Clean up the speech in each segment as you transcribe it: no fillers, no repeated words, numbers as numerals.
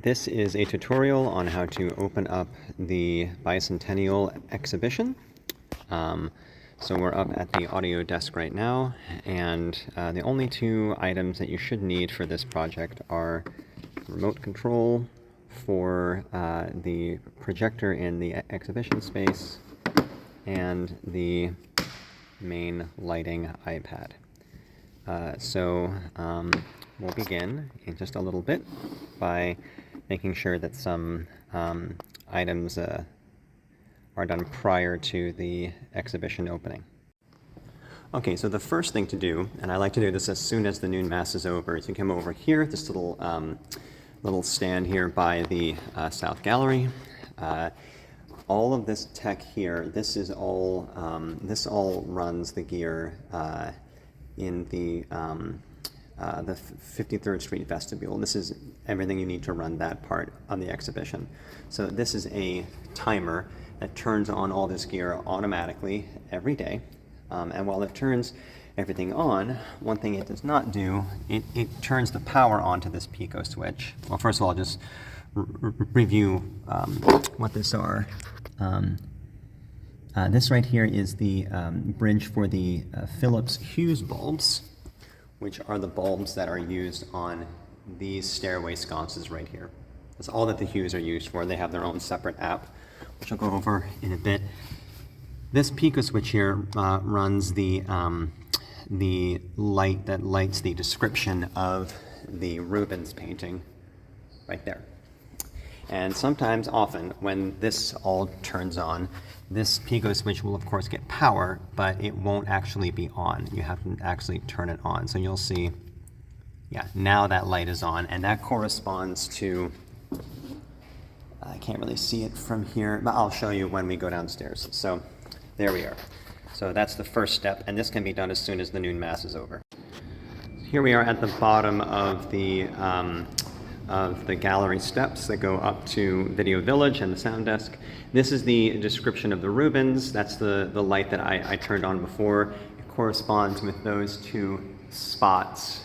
This is a tutorial on how to open up the Bicentennial exhibition. So we're up at the audio desk right now, and the only two items that you should need for this project are remote control for the projector in the exhibition space and the main lighting iPad. We'll begin in just a little bit by making sure that some items are done prior to the exhibition opening. Okay, so the first thing to do, and I like to do this as soon as the noon mass is over, is you come over here, this little stand here by the South Gallery. All of this tech here, this all runs the gear in the 53rd Street vestibule. This is everything you need to run that part of the exhibition. So this is a timer that turns on all this gear automatically every day. And while it turns everything on, one thing it does not do, it turns the power onto this pico switch. Well, first of all, I'll just review what these are. This right here is the bridge for the Philips Hue bulbs, which are the bulbs that are used on these stairway sconces right here. That's all that the Hues are used for. They have their own separate app, which I'll go over in a bit. This pico switch here runs the light that lights the description of the Rubens painting right there. And sometimes, often, when this all turns on, this pico switch will of course get power, but it won't actually be on. You have to actually turn it on. So you'll see, yeah, now that light is on, and that corresponds to, I can't really see it from here, but I'll show you when we go downstairs. So there we are. So that's the first step, and this can be done as soon as the noon mass is over. Here we are at the bottom of the gallery steps that go up to Video Village and the sound desk. This is the description of the Rubens. That's the light that I turned on before. It corresponds with those two spots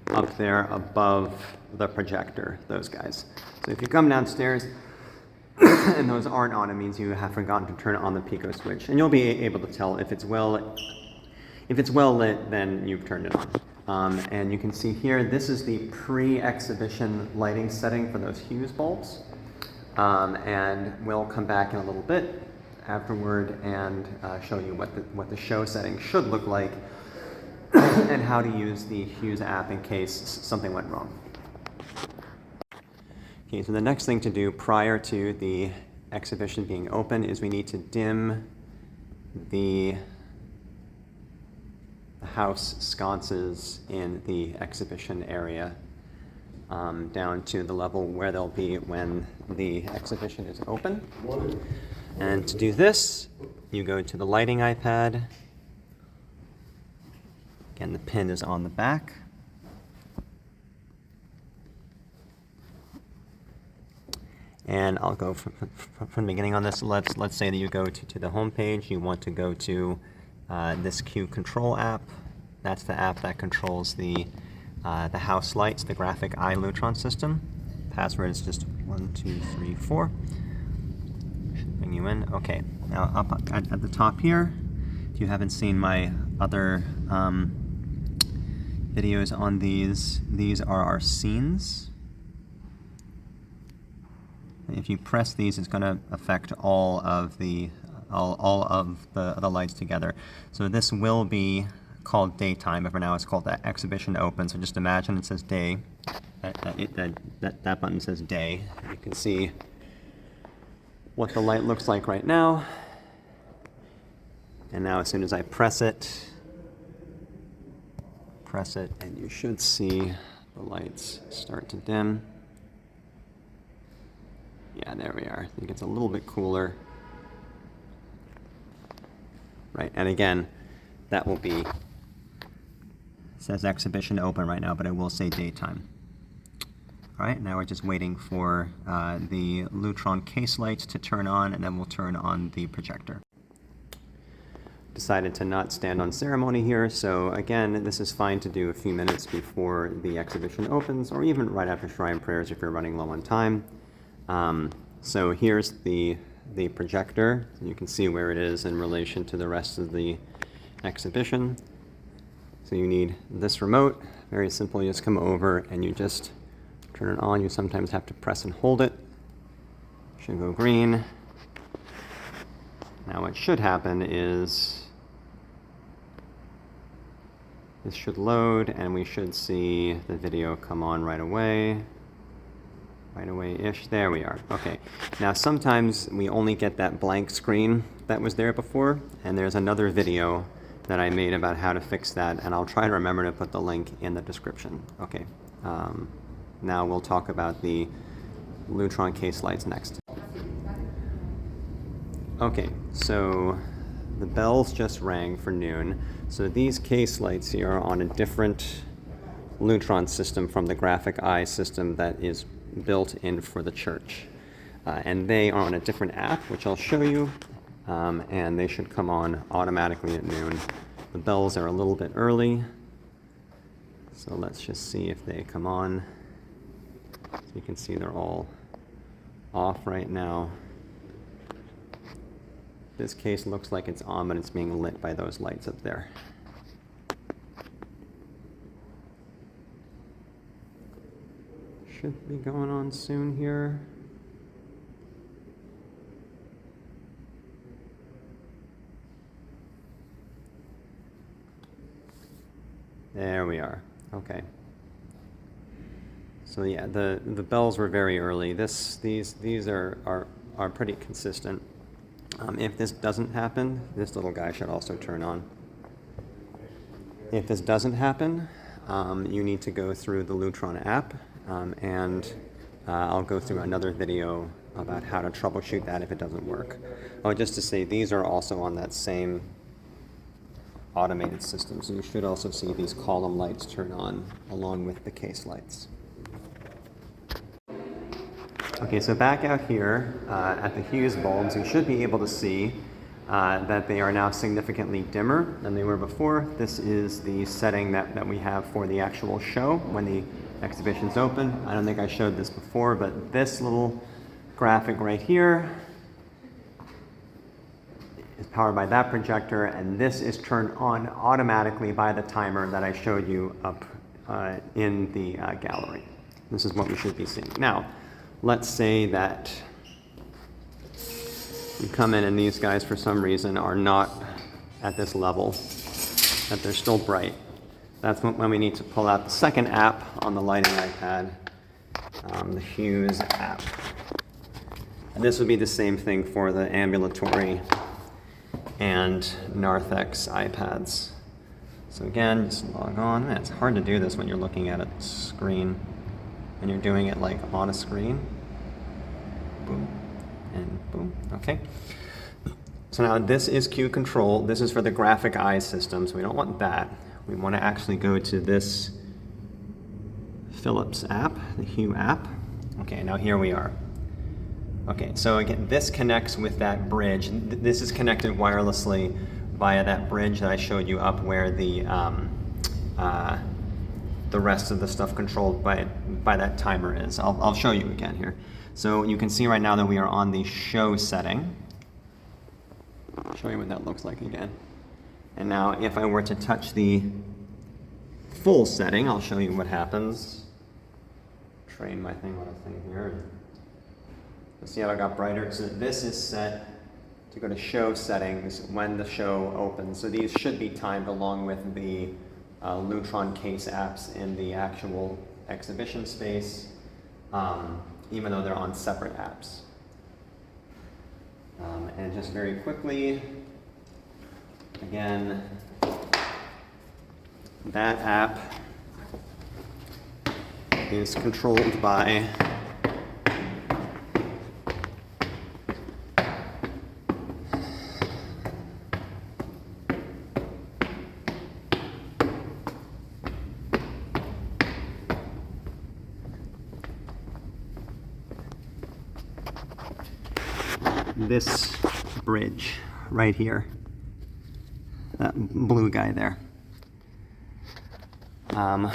up there above the projector, those guys. So if you come downstairs and those aren't on, it means you have forgotten to turn on the pico switch. And you'll be able to tell if it's well lit, then you've turned it on. And you can see here, this is the pre-exhibition lighting setting for those Hue bulbs. And we'll come back in a little bit afterward and show you what the show setting should look like and how to use the Hue app in case something went wrong. Okay, so the next thing to do prior to the exhibition being open is we need to dim the house sconces in the exhibition area down to the level where they'll be when the exhibition is open. And to do this, you go to the lighting iPad. Again, the pin is on the back. And I'll go from the beginning on this. Let's say that you go to the home page. You want to go to this Q Control app. That's the app that controls the house lights, the graphic eye Luteln system. Password is just 1234. Should bring you in. Okay. Now up at the top here, if you haven't seen my other videos on these are our scenes. If you press these, it's going to affect all of the lights together. So this will be called daytime, but for now it's called that exhibition open. So just imagine it says day. That button says day. You can see what the light looks like right now. And now as soon as I press it, and you should see the lights start to dim. Yeah, there we are. I think it's a little bit cooler. Right, and again, that will be, it says exhibition open right now, but it will say daytime. All right, now we're just waiting for the Luteln case lights to turn on, and then we'll turn on the projector. decided to not stand on ceremony here. So again, this is fine to do a few minutes before the exhibition opens, or even right after shrine prayers if you're running low on time. So here's the projector. You can see where it is in relation to the rest of the exhibition. So you need this remote. Very simple, you just come over and you just turn it on. You sometimes have to press and hold it. Should go green. Now what should happen is this should load and we should see the video come on right away. Right away-ish, there we are. Okay, now sometimes we only get that blank screen that was there before, and there's another video that I made about how to fix that, and I'll try to remember to put the link in the description. Okay, now we'll talk about the Lutron case lights next. Okay, so the bells just rang for noon. So these case lights here are on a different Lutron system from the graphic eye system that is built in for the church. And they are on a different app, which I'll show you, and they should come on automatically at noon. The bells are a little bit early, so let's just see if they come on. So you can see they're all off right now. This case looks like it's on, but it's being lit by those lights up there. Should be going on soon here. There we are. Okay. So yeah, the bells were very early. These are pretty consistent. If this doesn't happen, this little guy should also turn on. If this doesn't happen, you need to go through the Lutron app, and I'll go through another video about how to troubleshoot that if it doesn't work. Oh, just to say, these are also on that same automated system, so you should also see these column lights turn on along with the case lights. Okay, so back out here at the Hughes bulbs, you should be able to see that they are now significantly dimmer than they were before. This is the setting that we have for the actual show when the exhibition's open. I don't think I showed this before, but this little graphic right here is powered by that projector, and this is turned on automatically by the timer that I showed you up in the gallery. This is what we should be seeing. Now, let's say that you come in and these guys for some reason are not at this level, that they're still bright. That's when we need to pull out the second app on the lighting iPad, the Hughes app. And this would be the same thing for the ambulatory and Narthex iPads. So again, just log on. Man, it's hard to do this when you're looking at a screen and you're doing it like on a screen. Boom and boom. Okay. So now this is Q control. This is for the graphic eye system, so we don't want that. We want to actually go to this Philips app, the Hue app. Okay, now here we are. Okay, so again, this connects with that bridge. This is connected wirelessly via that bridge that I showed you up where the rest of the stuff controlled by that timer is. I'll show you again here. So you can see right now that we are on the show setting. I'll show you what that looks like again. And now if I were to touch the full setting, I'll show you what happens. Train my thing on a thing here. See how it got brighter? So this is set to go to show settings when the show opens. So these should be timed along with the Lutron case apps in the actual exhibition space, even though they're on separate apps. And just very quickly, again, that app is controlled by this bridge right here. that blue guy there. All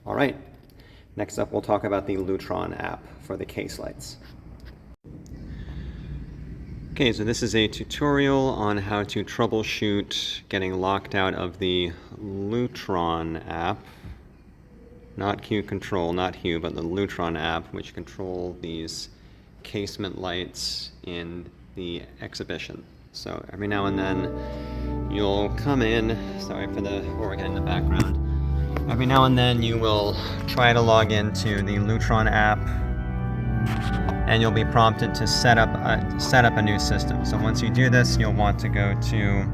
right. Next up, we'll talk about the Luteln app for the case lights. Okay, so this is a tutorial on how to troubleshoot getting locked out of the Luteln app. Not Q Control, not Hue, but the Luteln app, which control these casement lights in the exhibition. So every now and then you'll come in, sorry for the organ in the background. Every now and then you will try to log into the Luteln app and you'll be prompted to set up a new system. So once you do this, you'll want to go to,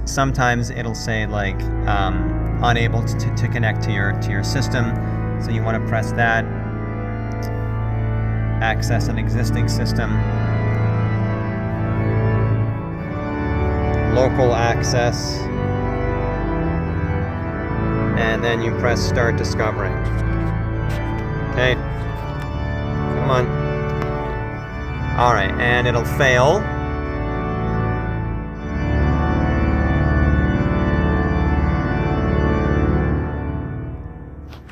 sometimes it'll say like unable to connect to your system. So you want to press that, access an existing system, local access, and then you press start discovering. Okay, come on. All right, and it'll fail.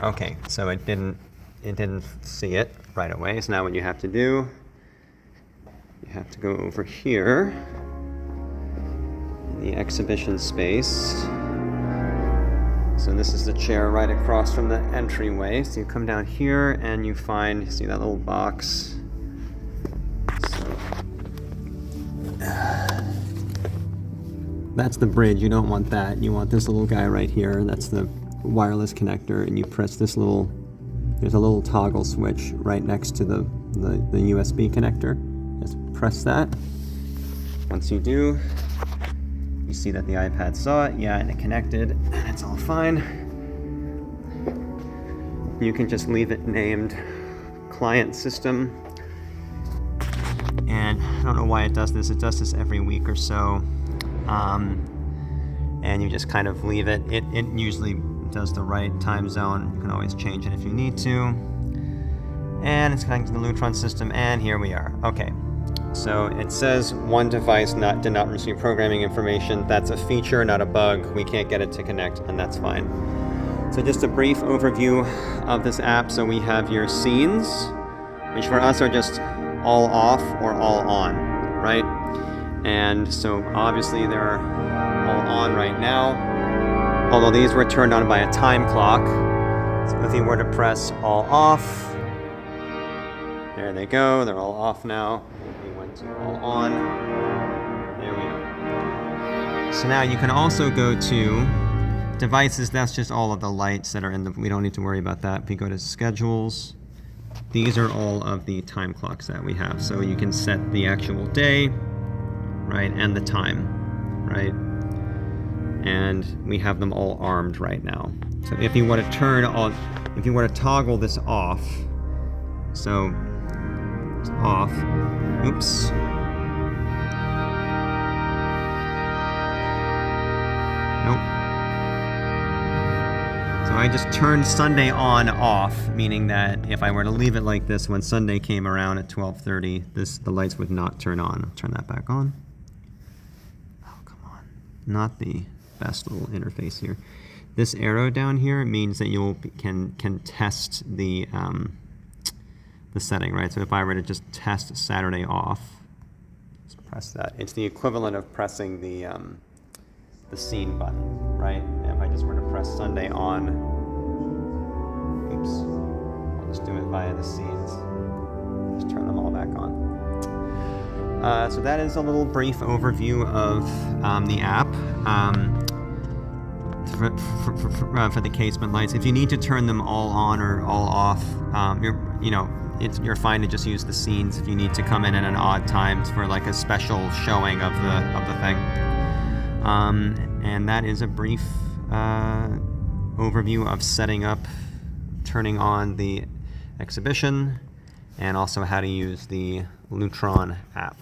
Okay, so it didn't see it right away. So now what you have to do, you have to go over here in the exhibition space. So this is the chair right across from the entryway. So you come down here and you find, see that little box? So, that's the bridge. You don't want that. You want this little guy right here. That's the wireless connector, and you press this little, there's a little toggle switch right next to the USB connector. Just press that. Once you do, you see that the iPad saw it, yeah, and it connected, and it's all fine. You can just leave it named client system. And I don't know why it does this. It does this every week or so. And you just kind of leave it. It usually does the right time zone. You can always change it if you need to. And it's connected to the Luteln system, and here we are. Okay, so it says one device did not receive programming information. That's a feature, not a bug. We can't get it to connect, and that's fine. So just a brief overview of this app. So we have your scenes, which for us are just all off or all on, right? And so obviously they're all on right now, although these were turned on by a time clock. So if you were to press all off, there they go, they're all off now. If we went to all on, there we go. So now you can also go to devices. That's just all of the lights that are in the, we don't need to worry about that. If you go to schedules, these are all of the time clocks that we have. So you can set the actual day, right, and the time, right? And we have them all armed right now. So if you want to turn on, if you want to toggle this off, so it's off, oops. Nope. So I just turned Sunday on off, meaning that if I were to leave it like this, when Sunday came around at 12:30, the lights would not turn on. I'll turn that back on. Oh, come on. Not the best little interface here. This arrow down here means that you can test the setting, right? So if I were to just test Saturday off, just press that. It's the equivalent of pressing the scene button, right? And if I just were to press Sunday on, oops, I'll just do it via the scenes. Just turn them all back on. So that is a little brief overview of the app. For the casement lights. If you need to turn them all on or all off, you're fine to just use the scenes if you need to come in at an odd time for like a special showing of the thing. And that is a brief overview of setting up, turning on the exhibition, and also how to use the Luteln app.